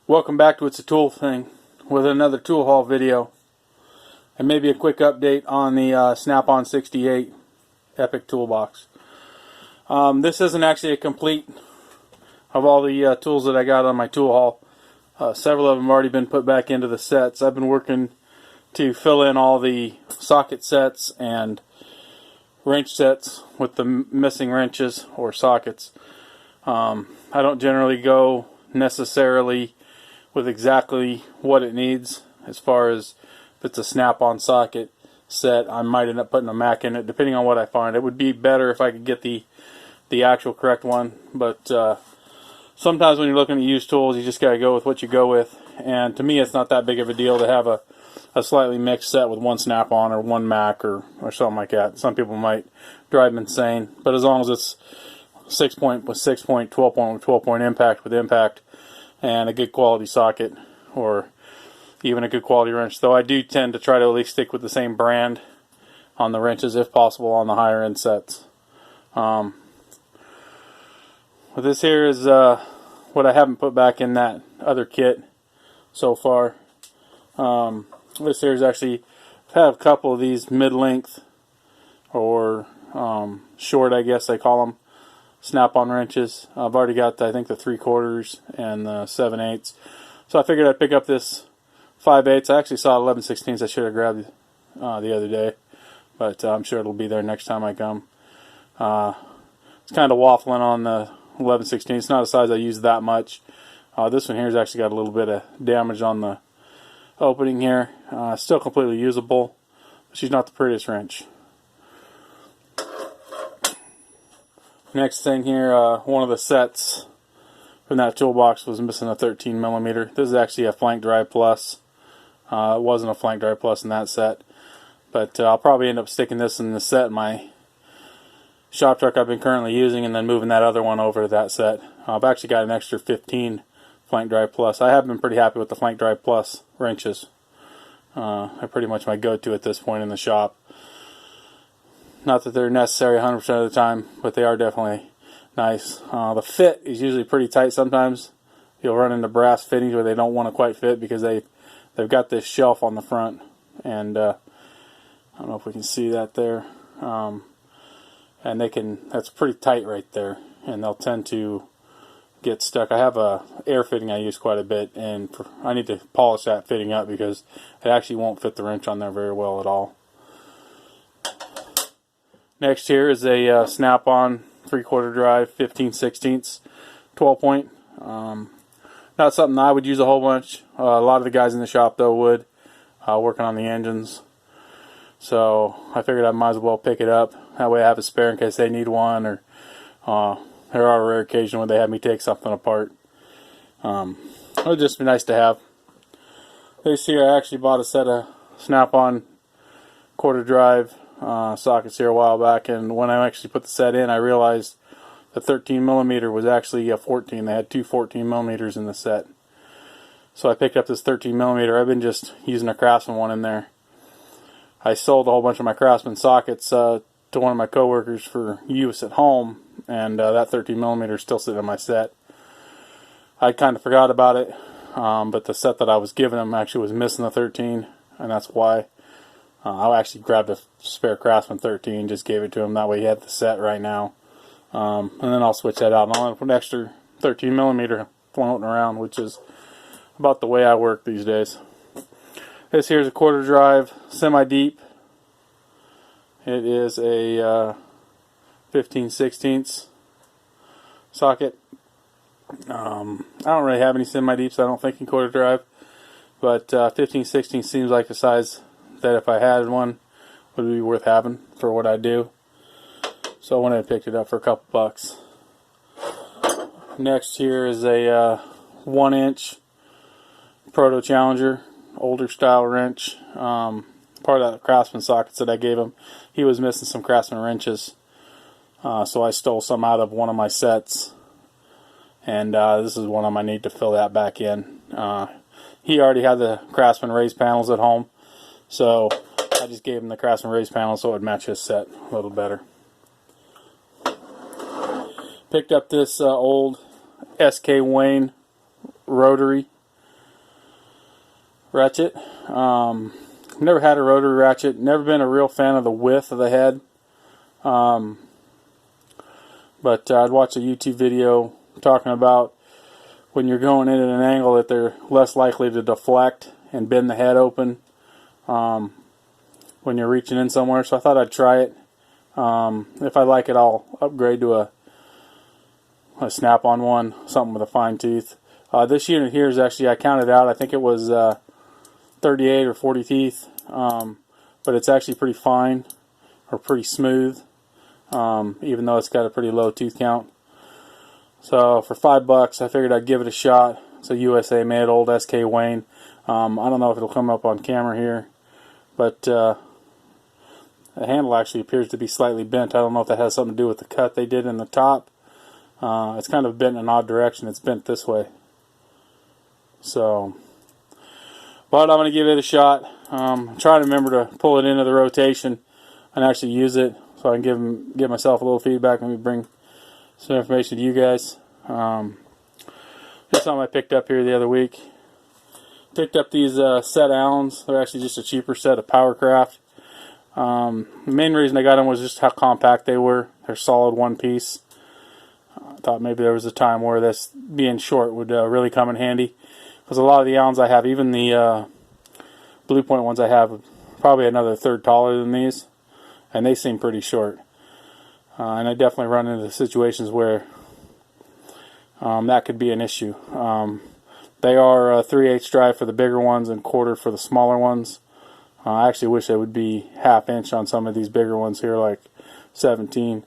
Welcome back to It's a Tool Thing with another tool haul video and maybe a quick update on the SnapOn 68 Epic Toolbox. This isn't actually a complete of all the tools that I got on my tool haul. Several of them have already been put back into the sets. I've been working to fill in all the socket sets and wrench sets with the missing wrenches or sockets. I don't generally go necessarily with exactly what it needs. As far as if it's a SnapOn socket set, I might end up putting a Mac in it depending on what I find. It would be better if I could get the actual correct one, but sometimes when you're looking at used tools, you just gotta go with what you go with. And to me, it's not that big of a deal to have a slightly mixed set with one SnapOn or one Mac or something like that. Some people might drive them insane, but as long as it's 6 point with 6 point, 12 point with 12 point, impact with impact, and a good quality socket, or even a good quality wrench. Though I do tend to try to at least stick with the same brand on the wrenches if possible on the higher end sets. But this here is what I haven't put back in that other kit so far. This here is actually, I have a couple of these mid-length or short, I guess they call them, SnapOn wrenches. I've already got, I think, the 3/4 and the 7/8. So I figured I'd pick up this 5/8. I actually saw 11/16. I should have grabbed the other day, but I'm sure it'll be there next time I come. It's kind of waffling on the 11/16. It's not a size I use that much. This one here has actually got a little bit of damage on the opening here. Still completely usable, but she's not the prettiest wrench. Next thing here, one of the sets from that toolbox was missing a 13mm. This is actually a Flank Drive Plus. It wasn't a Flank Drive Plus in that set, but I'll probably end up sticking this in the set in my shop truck I've been currently using, and then moving that other one over to that set. I've actually got an extra 15 Flank Drive Plus. I have been pretty happy with the Flank Drive Plus wrenches. They're pretty much my go-to at this point in the shop. Not that they're necessary 100% of the time, but they are definitely nice. The fit is usually pretty tight sometimes. You'll run into brass fittings where they don't want to quite fit because they've got this shelf on the front, and I don't know if we can see that there. And that's pretty tight right there, and they'll tend to get stuck. I have a air fitting I use quite a bit, and I need to polish that fitting up because it actually won't fit the wrench on there very well at all. Next here is a SnapOn 3/4 drive 15/16 12 point. Not something I would use a whole bunch. A lot of the guys in the shop though would, working on the engines. So I figured I might as well pick it up. That way I have a spare in case they need one, or there are rare occasions when they have me take something apart. It would just be nice to have. This here, I actually bought a set of SnapOn 1/4 drive sockets here a while back, and when I actually put the set in, I realized the 13mm was actually a 14. They had two 14mm in the set. So I picked up this 13mm. I've been just using a Craftsman one in there. I sold a whole bunch of my Craftsman sockets to one of my coworkers for use at home, and that 13mm is still sitting in my set. I kind of forgot about it, but the set that I was giving him actually was missing the 13, and that's why. I actually grabbed a spare Craftsman 13, just gave it to him. That way he had the set right now. And then I'll switch that out. And I'll put an extra 13mm floating around, which is about the way I work these days. This here's a 1/4 drive SemiDeep. It is a 15/16 socket. I don't really have any SemiDeeps, I don't think, in 1/4 drive. But 15/16 seems like a size that if I had one would be worth having for what I do. So I went and picked it up for a couple bucks. Next here is a 1-inch Proto Challenger, older style wrench. Part of that Craftsman sockets that I gave him. He was missing some Craftsman wrenches, so I stole some out of one of my sets, and this is one of them I need to fill that back in. He already had the Craftsman raised panels at home, so I just gave him the Craftsman raised panel so it would match his set a little better. Picked up this old SKW Rotary ratchet. Never had a rotary ratchet. Never been a real fan of the width of the head. But I'd watch a YouTube video talking about when you're going in at an angle that they're less likely to deflect and bend the head open when you're reaching in somewhere. So I thought I'd try it. If I like it, I'll upgrade to a snap-on one, something with a fine tooth. This unit here is actually, I counted out, I think it was 38 or 40 teeth, but it's actually pretty fine, or pretty smooth, even though it's got a pretty low tooth count. So for $5, I figured I'd give it a shot. It's a USA made old SK Wayne. I don't know if it'll come up on camera here, but the handle actually appears to be slightly bent. I don't know if that has something to do with the cut they did in the top. It's kind of bent in an odd direction. It's bent this way. So, but I'm going to give it a shot. Try to remember to pull it into the rotation and actually use it, so I can give myself a little feedback. Let me bring some information to you guys. Here's something I picked up here the other week. Picked up these set Allens. They're actually just a cheaper set of Powercraft. The main reason I got them was just how compact they were. They're solid one piece. I thought maybe there was a time where this being short would really come in handy, because a lot of the Allens I have, even the Blue Point ones I have, probably another third taller than these, and they seem pretty short. And I definitely run into situations where that could be an issue. They are 3/8 drive for the bigger ones and quarter for the smaller ones. I actually wish they would be 1/2 inch on some of these bigger ones here, like 17.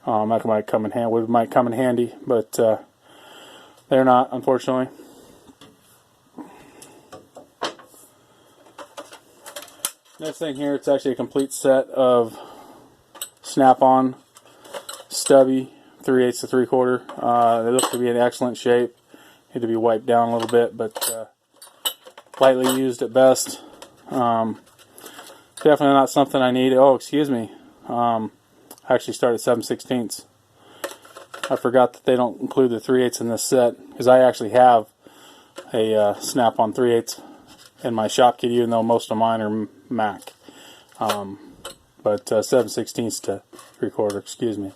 That might come in handy, but they're not, unfortunately. Next thing here, it's actually a complete set of SnapOn Stubby 3/8 to 3/4. They look to be in excellent shape. Need to be wiped down a little bit, but lightly used at best. Definitely not something I need. Oh, excuse me. I actually started 7/16. I forgot that they don't include the 3/8 in this set, because I actually have a Snap-on 3/8 in my shop kit, even though most of mine are Mac. But 7/16 to 3/4, excuse me.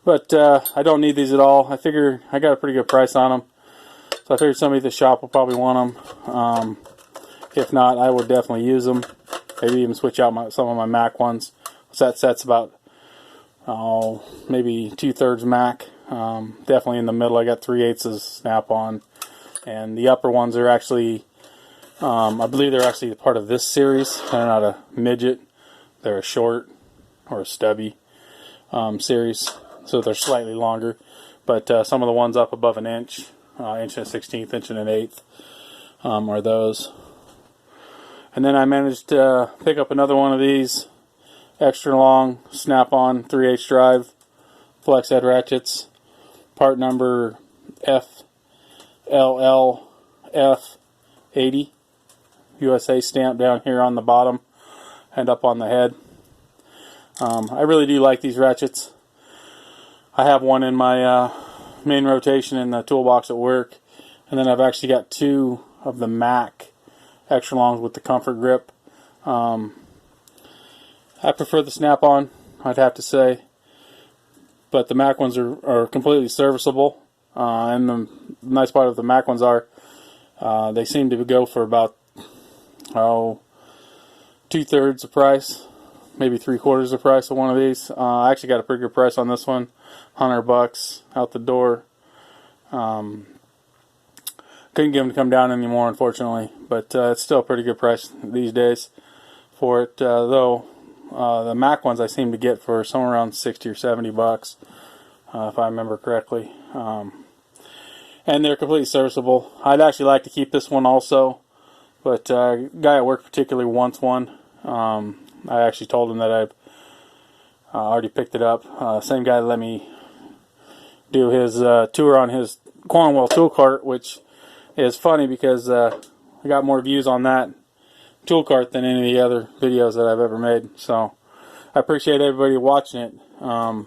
But I don't need these at all. I figure I got a pretty good price on them, so I figured somebody at the shop will probably want them. If not, I would definitely use them. Maybe even switch out some of my Mac ones. So that set's about maybe 2/3 Mac. Definitely in the middle I got 3/8 Snap-on, and the upper ones are actually I believe they're actually part of this series. They're not a midget, they're a short or a stubby series, so they're slightly longer, but some of the ones up above an inch, inch and a 1/16, inch and an 1/8 are those. And then I managed to pick up another one of these extra long Snap-on 3/8 drive flex head ratchets, part number FLLF80, USA stamp down here on the bottom and up on the head. I really do like these ratchets. I have one in my main rotation in the toolbox at work, and then I've actually got 2 of the Mac extra longs with the comfort grip. I prefer the Snap-on, I'd have to say, but the Mac ones are completely serviceable, and the nice part of the Mac ones are they seem to go for about 2/3 the price, maybe 3/4 the price of one of these. I actually got a pretty good price on this one, $100 out the door. Couldn't get them to come down anymore, unfortunately, but it's still a pretty good price these days for it. Though the Mac ones I seem to get for somewhere around $60 or $70, if I remember correctly, and they're completely serviceable. I'd actually like to keep this one also, but a guy at work particularly wants one. I actually told him that I've already picked it up. Same guy let me do his tour on his Cornwall tool cart, which is funny because I got more views on that tool cart than any of the other videos that I've ever made. So I appreciate everybody watching it. I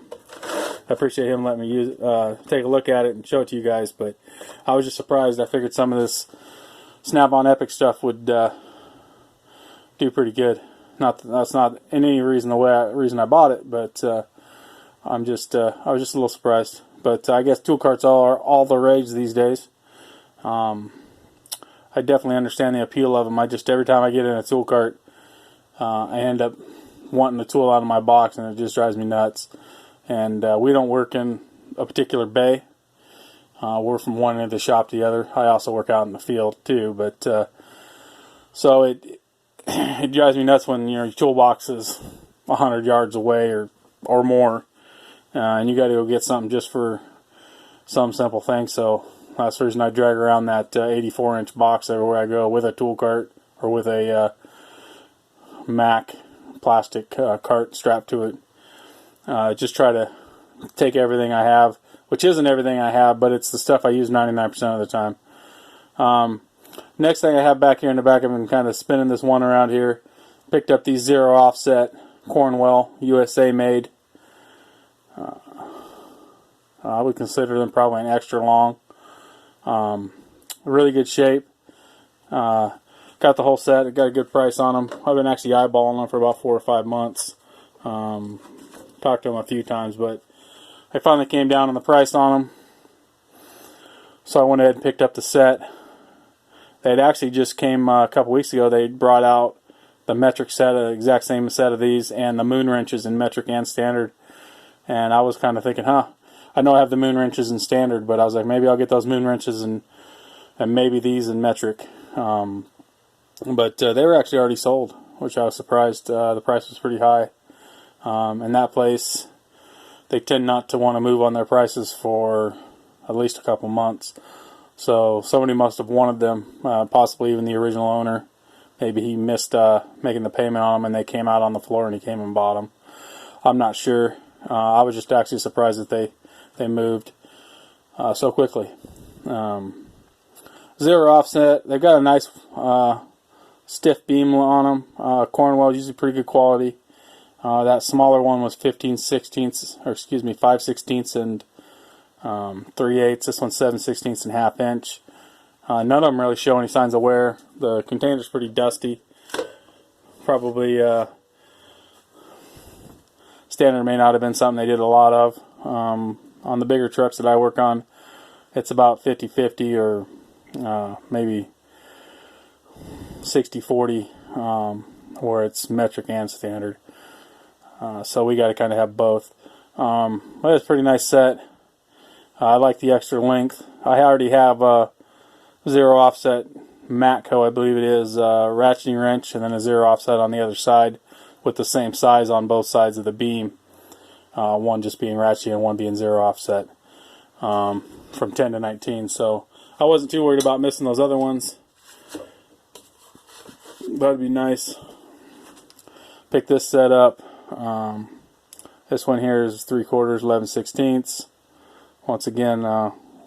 appreciate him letting me take a look at it and show it to you guys. But I was just surprised. I figured some of this SnapOn Epic stuff would do pretty good. That's not in any reason reason I bought it, but I was just a little surprised. But I guess tool carts are all the rage these days. I definitely understand the appeal of them. Every time I get in a tool cart, I end up wanting the tool out of my box, and it just drives me nuts. And we don't work in a particular bay. We're from one end of the shop to the other. I also work out in the field too, but so it drives me nuts when your toolbox is 100 yards away or more, and you got to go get something just for some simple thing. So that's the reason I drag around that 84-inch box everywhere I go with a tool cart or with a Mac plastic cart strapped to it. Just try to take everything I have, which isn't everything I have, but it's the stuff I use 99% of the time. Next thing I have back here in the back, I've been kind of spinning this one around here. Picked up these zero offset Cornwell USA made. I would consider them probably an extra long. Really good shape. Got the whole set. I got a good price on them. I've been actually eyeballing them for about 4 or 5 months. Talked to them a few times, but I finally came down on the price on them. So I went ahead and picked up the set. They had actually just came a couple weeks ago. They brought out the metric set, the exact same set of these, and the moon wrenches in metric and standard. And I was kind of thinking, I know I have the moon wrenches in standard, but I was like, maybe I'll get those moon wrenches and maybe these in metric. But they were actually already sold, which I was surprised. The price was pretty high. And that place, they tend not to want to move on their prices for at least a couple months. So somebody must have wanted them, possibly even the original owner. Maybe he missed making the payment on them, and they came out on the floor and he came and bought them. I'm not sure. I was just actually surprised that they moved so quickly. Zero offset. They've got a nice stiff beam on them. Cornwell is usually pretty good quality. That smaller one was 5 16ths and 3/8. This one's 7 16ths and ½ inch. None of them really show any signs of wear. The container's pretty dusty. Probably standard may not have been something they did a lot of. On the bigger trucks that I work on, it's about 50-50 or maybe 60-40, where it's metric and standard. So we got to kind of have both. But it's a pretty nice set. I like the extra length. I already have a zero offset Matco, I believe it is, ratcheting wrench, and then a zero offset on the other side with the same size on both sides of the beam. One just being ratchet and one being zero offset, from 10 to 19. So I wasn't too worried about missing those other ones. That'd be nice. Pick this set up. This one here is 3/4, 11 16ths. Once again,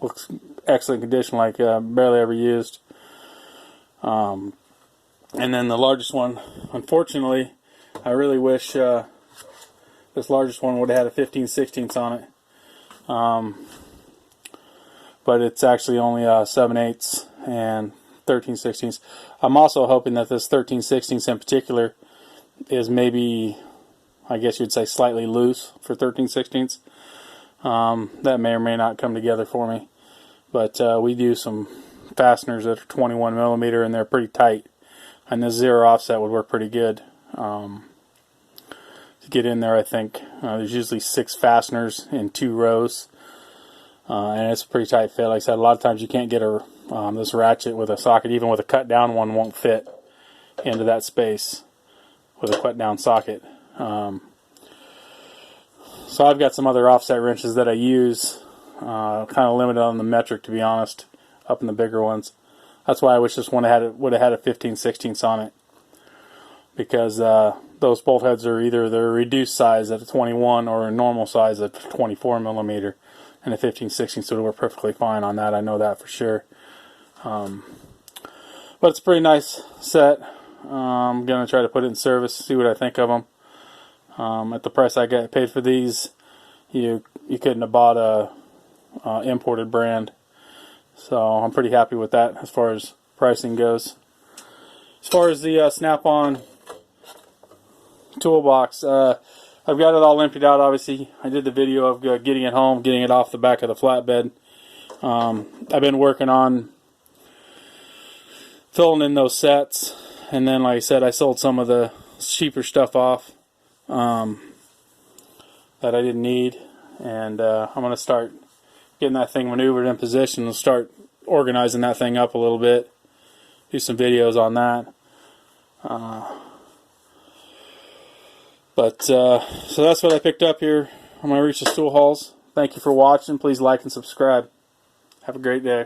looks excellent condition, like barely ever used. And then the largest one, unfortunately, I really wish this largest one would have had a 15 16ths on it. But it's actually only 7/8 and 13 16ths. I'm also hoping that this 13 16ths in particular is maybe, I guess you'd say, slightly loose for 13 16ths. That may or may not come together for me. But we do some fasteners that are 21 millimeter, and they're pretty tight. And this zero offset would work pretty good. To get in there, I think there's usually 6 fasteners in 2 rows. And it's a pretty tight fit. Like I said, a lot of times you can't get this ratchet with a socket. Even with a cut down one, won't fit into that space with a cut down socket. So I've got some other offset wrenches that I use, kind of limited on the metric, to be honest, up in the bigger ones. That's why I wish this one would have had a 15 16ths on it, because those bolt heads are either the reduced size at a 21 or a normal size at 24 millimeter, and a 15 16ths would work perfectly fine on that. I know that for sure. But it's a pretty nice set. I'm going to try to put it in service, see what I think of them. At the price I paid for these, you couldn't have bought a imported brand. So I'm pretty happy with that as far as pricing goes. As far as the SnapOn toolbox, I've got it all emptied out. Obviously, I did the video of getting it home, getting it off the back of the flatbed. I've been working on filling in those sets, and then, like I said, I sold some of the cheaper stuff off that I didn't need, and I'm going to start getting that thing maneuvered in position and start organizing that thing up a little bit. Do some videos on that. So that's what I picked up here on my Reach's Tool Hauls. Thank you for watching. Please like and subscribe. Have a great day.